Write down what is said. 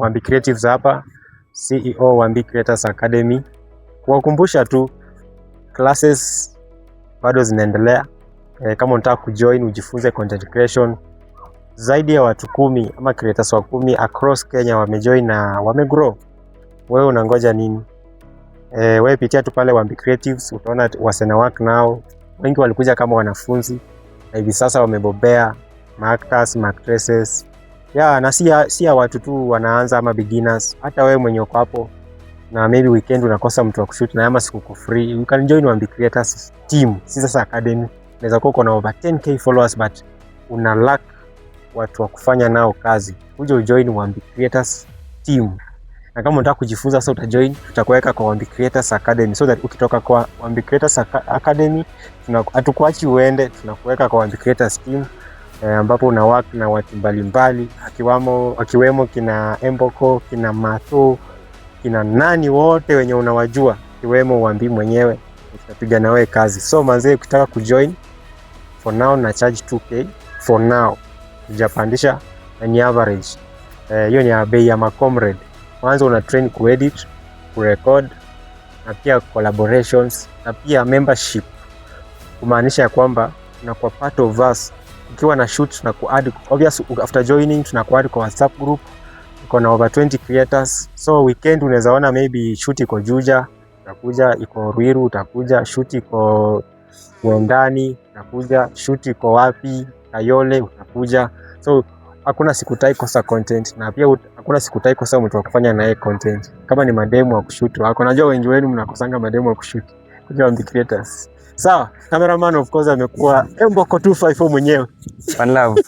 Wambi Creatives hapa, CEO Wambi Creators Academy. Kuwakumbusha tu classes bado zinaendelea. Kama unataka kujoin ujifunze content creation, zaidi ya watu 10 ama creators wa 10 across Kenya wamejoin na wamegrow. Wewe unangoja nini? Wewe pitia tu pale Wambi Creatives, utaona wasena work nao. Wengi walikuja kama wanafunzi na hivi sasa wamebobea, actors, actresses. Na si watu tu wanaanza ama beginners. Hata wewe mwenye uko hapo na maybe weekend unakosa mtu wa kushoot na ama siku uko free, you can join Wambi Creators team. Sasa academy unaweza kuwa uko na over 10k followers but una lack watu wa kufanya nao kazi. Uje ujoin Wambi Creators team. Na kama unataka kujifunza sasa utajoin, tutakuweka kwa Wambi Creators Academy so that ukitoka kwa Wambi Creators Academy hatukuachi uende, tunakuweka kwa Wambi Creators team ambapo una work na watu mbalimbali akiwemo kina Emboko, kina Mato, kina nani wote wenye unawajua, akiwemo Wambi mwenyewe. Tutapiga na wewe kazi. So manze, ukitaka kujoin for now na charge 2k for now. Hujapandisha na ni average. Hiyo ni bei ya comrade. Mwanzo una train kuedit, kurecord na pia collaborations na pia membership. Kumaanisha kwamba unakuwa part of us. Ukiwa na shoot na kuadd, obviously after joining tunakuadd kwa WhatsApp group. Iko na over 20 creators. So weekend unaweza ona maybe shoot iko Juja, utakuja, iko Ruiru utakuja, shoot iko Wendani utakuja, shoot iko wapi, Kayole utakuja. So hakuna siku kosa content na pia hakuna siku kosa mtu wa kufanya naye content. Kama ni mademo wa kushoot wako, najua wengi wenu mnakosanga mademo wa kushoot. Kuja Wambi Creators. Sawa, cameraman of course amekuwa Emboko 254 mwenyewe. One love.